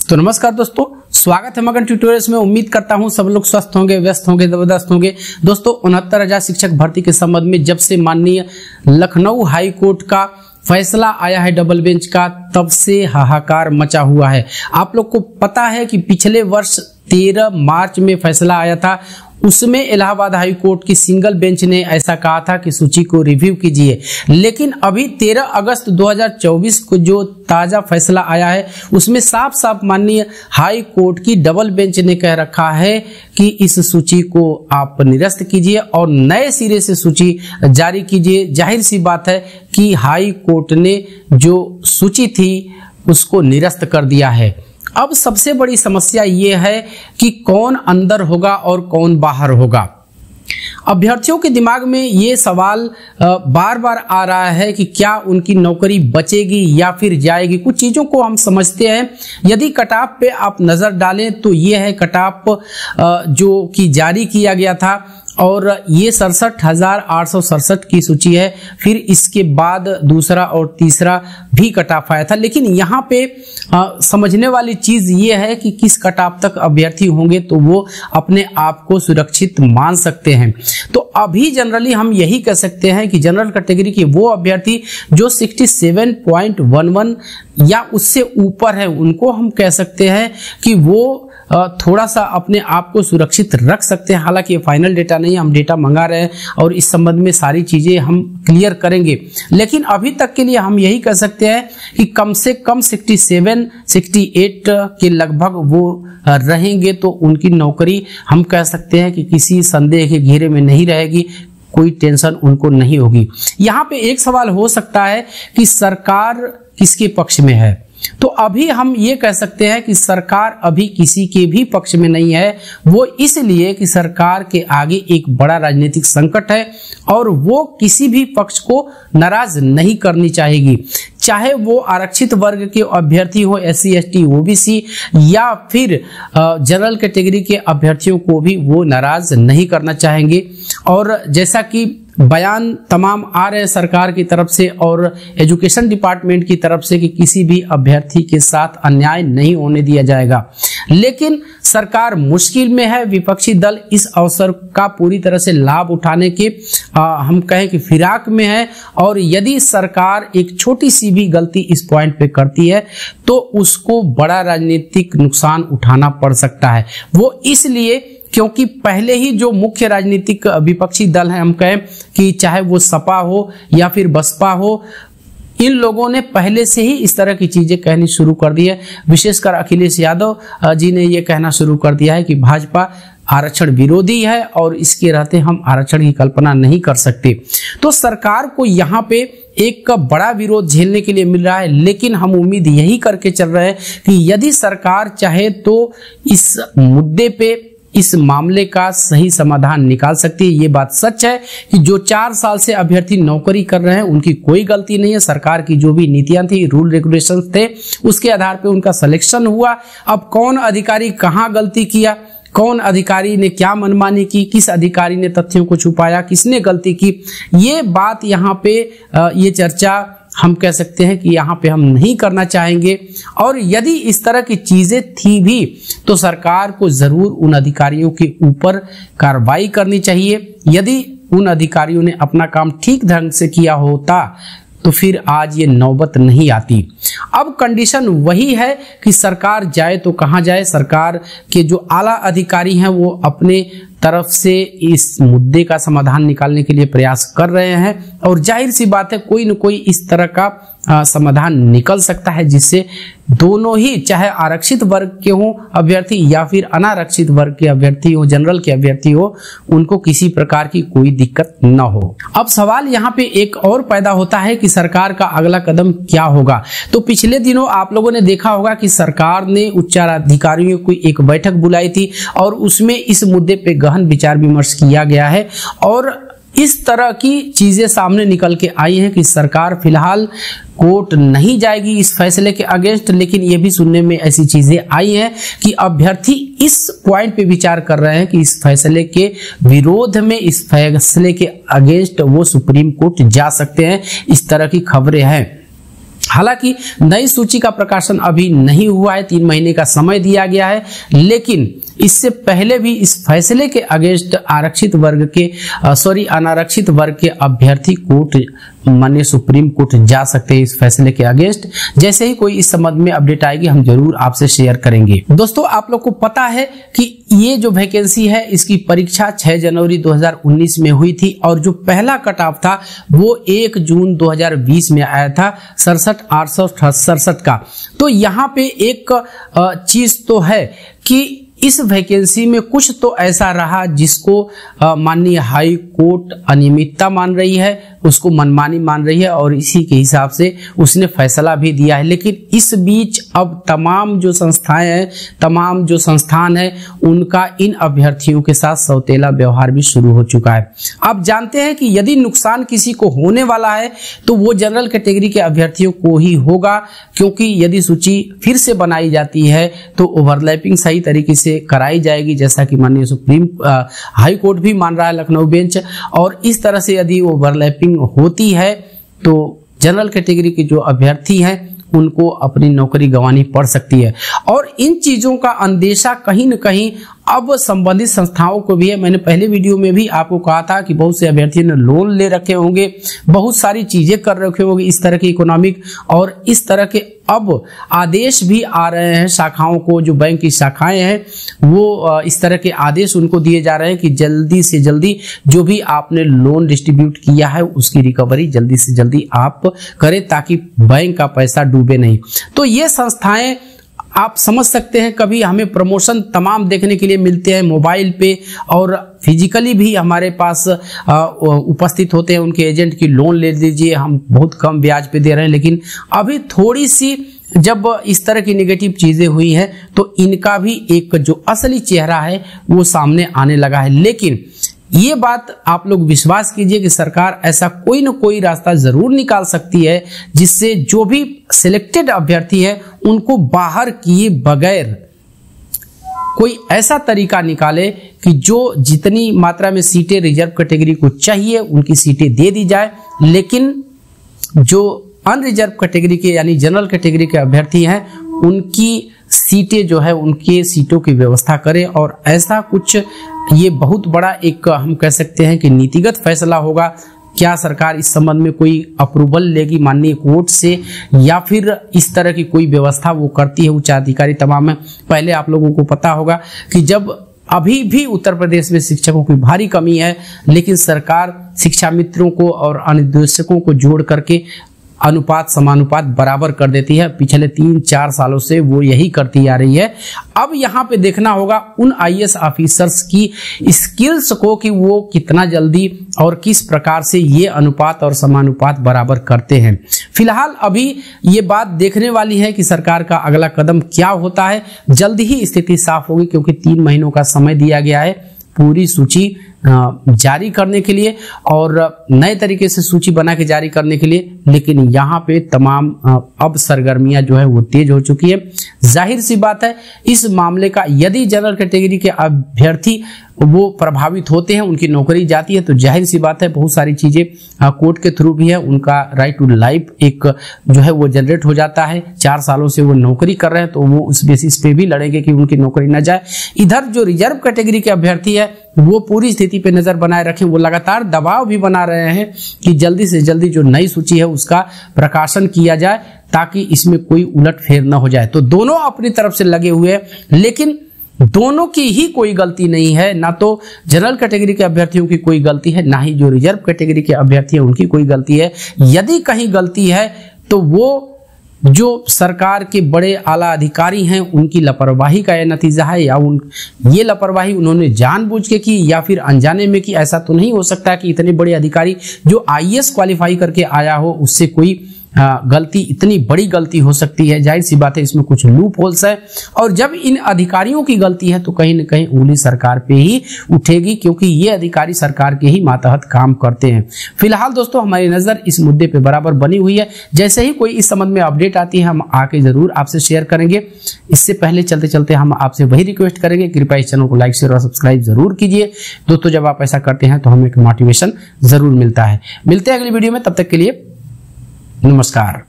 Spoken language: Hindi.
तो नमस्कार दोस्तों, स्वागत है मगन ट्यूटोरियल्स में। उम्मीद करता हूं सब लोग स्वस्थ होंगे, व्यस्त होंगे, जबरदस्त होंगे। दोस्तों 69,000 शिक्षक भर्ती के संबंध में जब से माननीय लखनऊ हाई कोर्ट का फैसला आया है डबल बेंच का, तब से हाहाकार मचा हुआ है। आप लोग को पता है कि पिछले वर्ष 13 मार्च में फैसला आया था, उसमें इलाहाबाद हाई कोर्ट की सिंगल बेंच ने ऐसा कहा था कि सूची को रिव्यू कीजिए। लेकिन अभी 13 अगस्त 2024 को जो ताजा फैसला आया है उसमें साफ साफ माननीय हाई कोर्ट की डबल बेंच ने कह रखा है कि इस सूची को आप निरस्त कीजिए और नए सिरे से सूची जारी कीजिए। जाहिर सी बात है कि हाई कोर्ट ने जो सूची थी उसको निरस्त कर दिया है। अब सबसे बड़ी समस्या ये है कि कौन अंदर होगा और कौन बाहर होगा। अभ्यर्थियों के दिमाग में ये सवाल बार बार आ रहा है कि क्या उनकी नौकरी बचेगी या फिर जाएगी। कुछ चीजों को हम समझते हैं। यदि कटऑफ पे आप नजर डालें तो ये है कटऑफ जो कि जारी किया गया था और ये 67,867 की सूची है। फिर इसके बाद दूसरा और तीसरा भी कटऑफ आया था। लेकिन यहाँ पे समझने वाली चीज ये है कि किस कटऑफ तक अभ्यर्थी होंगे तो वो अपने आप को सुरक्षित मान सकते हैं। तो अभी जनरली हम यही कह सकते हैं कि जनरल कैटेगरी के वो अभ्यर्थी जो 67.11 या उससे ऊपर है, उनको हम कह सकते हैं कि वो थोड़ा सा अपने आप को सुरक्षित रख सकते हैं। हालांकि ये फाइनल डेटा नहीं, हम डेटा मंगा रहे हैं और इस संबंध में सारी चीजें हम क्लियर करेंगे। लेकिन अभी तक के लिए हम यही कह सकते हैं कि कम से कम 67-68 के लगभग वो रहेंगे तो उनकी नौकरी हम कह सकते हैं कि किसी संदेह के घेरे में नहीं रहेगी, कोई टेंशन उनको नहीं होगी। यहाँ पे एक सवाल हो सकता है कि सरकार किसके पक्ष में है। तो अभी हम ये कह सकते हैं कि सरकार अभी किसी के भी पक्ष में नहीं है। वो इसलिए कि सरकार के आगे एक बड़ा राजनीतिक संकट है और वो किसी भी पक्ष को नाराज नहीं करनी चाहेगी, चाहे वो आरक्षित वर्ग के अभ्यर्थी हो, SC ST OBC, या फिर जनरल कैटेगरी के अभ्यर्थियों को भी वो नाराज नहीं करना चाहेंगे। और जैसा कि बयान तमाम आ रहे हैं सरकार की तरफ से और एजुकेशन डिपार्टमेंट की तरफ से कि किसी भी अभ्यर्थी के साथ अन्याय नहीं होने दिया जाएगा। लेकिन सरकार मुश्किल में है। विपक्षी दल इस अवसर का पूरी तरह से लाभ उठाने के हम कहें कि फिराक में है और यदि सरकार एक छोटी सी भी गलती इस पॉइंट पे करती है तो उसको बड़ा राजनीतिक नुकसान उठाना पड़ सकता है। वो इसलिए क्योंकि पहले ही जो मुख्य राजनीतिक विपक्षी दल हैं, हम कहें कि चाहे वो सपा हो या फिर बसपा हो, इन लोगों ने पहले से ही इस तरह की चीजें कहनी शुरू कर दी है। विशेषकर अखिलेश यादव जी ने यह कहना शुरू कर दिया है कि भाजपा आरक्षण विरोधी है और इसके रहते हम आरक्षण की कल्पना नहीं कर सकते। तो सरकार को यहाँ पे एक बड़ा विरोध झेलने के लिए मिल रहा है। लेकिन हम उम्मीद यही करके चल रहे हैं कि यदि सरकार चाहे तो इस मुद्दे पे, इस मामले का सही समाधान निकाल सकती है। ये बात सच है कि जो 4 साल से अभ्यर्थी नौकरी कर रहे हैं उनकी कोई गलती नहीं है। सरकार की जो भी नीतियां थी, रूल रेगुलेशंस थे, उसके आधार पे उनका सिलेक्शन हुआ। अब कौन अधिकारी कहां गलती किया, कौन अधिकारी ने क्या मनमानी की, किस अधिकारी ने तथ्यों को छुपाया, किसने गलती की, ये बात यहाँ पे ये चर्चा हम कह सकते हैं कि यहाँ पे हम नहीं करना चाहेंगे। और यदि इस तरह की चीजें थी भी तो सरकार को जरूर उन अधिकारियों के ऊपर कार्रवाई करनी चाहिए। यदि उन अधिकारियों ने अपना काम ठीक ढंग से किया होता तो फिर आज ये नौबत नहीं आती। अब कंडीशन वही है कि सरकार जाए तो कहां जाए। सरकार के जो आला अधिकारी हैं वो अपने तरफ से इस मुद्दे का समाधान निकालने के लिए प्रयास कर रहे हैं और जाहिर सी बात है कोई न कोई इस तरह का समाधान निकल सकता है जिससे दोनों ही, चाहे आरक्षित वर्ग के हों अभ्यर्थी या फिर अनारक्षित वर्ग के अभ्यर्थी हो, जनरल के अभ्यर्थी हो, उनको किसी प्रकार की कोई दिक्कत न हो। अब सवाल यहाँ पे एक और पैदा होता है कि सरकार का अगला कदम क्या होगा। तो पिछले दिनों आप लोगों ने देखा होगा कि सरकार ने उच्चाधिकारियों की एक बैठक बुलाई थी और उसमें इस मुद्दे पे गहन विचार विमर्श किया गया है और इस तरह की चीजें सामने निकल के आई हैं कि सरकार फिलहाल कोर्ट नहीं जाएगी इस फैसले के अगेंस्ट। लेकिन ये भी सुनने में ऐसी चीजें आई हैं कि अभ्यर्थी इस पॉइंट पे विचार कर रहे हैं कि इस फैसले के विरोध में, इस फैसले के अगेंस्ट वो सुप्रीम कोर्ट जा सकते हैं। इस तरह की खबरें हैं। हालांकि नई सूची का प्रकाशन अभी नहीं हुआ है, 3 महीने का समय दिया गया है, लेकिन इससे पहले भी इस फैसले के अगेंस्ट अनारक्षित वर्ग के अभ्यर्थी कोर्ट माननीय सुप्रीम कोर्ट जा सकते हैं इस फैसले के अगेंस्ट। जैसे ही कोई इस संबंध में अपडेट आएगी हम जरूर आपसे शेयर करेंगे। दोस्तों, आप लोग को पता है कि ये जो वैकेंसी है इसकी परीक्षा 6 जनवरी 2019 में हुई थी और जो पहला कट ऑफ था वो 1 जून 2020 में आया था 67,867 का। तो यहाँ पे एक चीज तो है कि इस वैकेंसी में कुछ तो ऐसा रहा जिसको माननीय हाई कोर्ट अनियमितता मान रही है, उसको मनमानी मान रही है और इसी के हिसाब से उसने फैसला भी दिया है। लेकिन इस बीच अब तमाम जो संस्थाएं हैं, तमाम जो संस्थान है, उनका इन अभ्यर्थियों के साथ सौतेला व्यवहार भी शुरू हो चुका है। आप जानते हैं कि यदि नुकसान किसी को होने वाला है तो वो जनरल कैटेगरी के अभ्यर्थियों को ही होगा, क्योंकि यदि सूची फिर से बनाई जाती है तो ओवरलैपिंग सही तरीके से कराई जाएगी, जैसा कि माननीय सुप्रीम हाई कोर्ट भी मान रहा है लखनऊ बेंच। और इस तरह से यदि ओवरलैपिंग होती है तो जनरल कैटेगरी के जो अभ्यर्थी हैं उनको अपनी नौकरी गंवानी पड़ सकती है। और इन चीजों का अंदेशा कहीं न कहीं अब संबंधित संस्थाओं को भी है। मैंने पहले वीडियो में भी आपको कहा था कि बहुत से अभ्यर्थियों ने लोन ले रखे होंगे, बहुत सारी चीजें कर रखे होंगे इस तरह के इकोनॉमिक, और इस तरह के अब आदेश भी आ रहे हैं शाखाओं को, जो बैंक की शाखाएं हैं वो इस तरह के आदेश उनको दिए जा रहे हैं कि जल्दी से जल्दी जो भी आपने लोन डिस्ट्रीब्यूट किया है उसकी रिकवरी जल्दी से जल्दी आप करें ताकि बैंक का पैसा डूबे नहीं। तो ये संस्थाएं आप समझ सकते हैं, कभी हमें प्रमोशन तमाम देखने के लिए मिलते हैं मोबाइल पे और फिजिकली भी हमारे पास उपस्थित होते हैं उनके एजेंट की लोन ले लीजिए, हम बहुत कम ब्याज पे दे रहे हैं। लेकिन अभी थोड़ी सी जब इस तरह की नेगेटिव चीजें हुई हैं तो इनका भी एक जो असली चेहरा है वो सामने आने लगा है। लेकिन ये बात आप लोग विश्वास कीजिए कि सरकार ऐसा कोई न कोई रास्ता जरूर निकाल सकती है जिससे जो भी सिलेक्टेड अभ्यर्थी है उनको बाहर किए बगैर कोई ऐसा तरीका निकाले कि जो जितनी मात्रा में सीटें रिजर्व कैटेगरी को चाहिए उनकी सीटें दे दी जाए, लेकिन जो अनरिजर्व कैटेगरी के यानी जनरल कैटेगरी के अभ्यर्थी हैं उनकी सीटें जो है उनके सीटों की व्यवस्था करे। और ऐसा कुछ ये बहुत बड़ा एक हम कह सकते हैं कि नीतिगत फैसला होगा। क्या सरकार इस संबंध में कोई अप्रूवल लेगी माननीय कोर्ट से या फिर इस तरह की कोई व्यवस्था वो करती है उच्चाधिकारी तमाम में। पहले आप लोगों को पता होगा कि जब अभी भी उत्तर प्रदेश में शिक्षकों की भारी कमी है, लेकिन सरकार शिक्षा मित्रों को और अनुदेशकों को जोड़ करके अनुपात समानुपात बराबर कर देती है। पिछले 3-4 सालों से वो यही करती आ रही है। अब यहाँ पे देखना होगा उन आईएएस ऑफिसर्स की स्किल्स को कि वो कितना जल्दी और किस प्रकार से ये अनुपात और समानुपात बराबर करते हैं। फिलहाल अभी ये बात देखने वाली है कि सरकार का अगला कदम क्या होता है। जल्दी ही स्थिति साफ होगी, क्योंकि 3 महीनों का समय दिया गया है पूरी सूची जारी करने के लिए और नए तरीके से सूची बना के जारी करने के लिए। लेकिन यहाँ पे तमाम अब सरगर्मियां जो है वो तेज हो चुकी है। जाहिर सी बात है इस मामले का यदि जनरल कैटेगरी के अभ्यर्थी वो प्रभावित होते हैं, उनकी नौकरी जाती है, तो जाहिर सी बात है बहुत सारी चीजें कोर्ट के थ्रू भी है, उनका राइट टू लाइफ एक जो है वो जनरेट हो जाता है। 4 सालों से वो नौकरी कर रहे हैं तो वो उस बेसिस पे भी लड़ेंगे कि उनकी नौकरी न जाए। इधर जो रिजर्व कैटेगरी के अभ्यर्थी है वो पूरी स्थिति पे नजर बनाए रखें, वो लगातार दबाव भी बना रहे हैं कि जल्दी से जल्दी जो नई सूची है उसका प्रकाशन किया जाए ताकि इसमें कोई उलटफेर न हो जाए। तो दोनों अपनी तरफ से लगे हुए हैं, लेकिन दोनों की ही कोई गलती नहीं है। ना तो जनरल कैटेगरी के अभ्यर्थियों की कोई गलती है, ना ही जो रिजर्व कैटेगरी के अभ्यर्थी हैं उनकी कोई गलती है। यदि कहीं गलती है तो वो जो सरकार के बड़े आला अधिकारी हैं उनकी लापरवाही का यह नतीजा है, या ये लापरवाही उन्होंने जानबूझ के की या फिर अनजाने में की। ऐसा तो नहीं हो सकता कि इतने बड़े अधिकारी जो आईएएस क्वालिफाई करके आया हो उससे कोई गलती, इतनी बड़ी गलती हो सकती है। जाहिर सी बात है इसमें कुछ लूप होल्स है, और जब इन अधिकारियों की गलती है तो कहीं न कहीं उंगली सरकार पे ही उठेगी, क्योंकि ये अधिकारी सरकार के ही मातहत काम करते हैं। फिलहाल दोस्तों हमारी नजर इस मुद्दे पे बराबर बनी हुई है। जैसे ही कोई इस संबंध में अपडेट आती है हम आके जरूर आपसे शेयर करेंगे। इससे पहले चलते चलते हम आपसे वही रिक्वेस्ट करेंगे, कृपया इस चैनल को लाइक शेयर और सब्सक्राइब जरूर कीजिए दोस्तों। जब आप ऐसा करते हैं तो हमें एक मोटिवेशन जरूर मिलता है। मिलते हैं अगली वीडियो में, तब तक के लिए नमस्कार।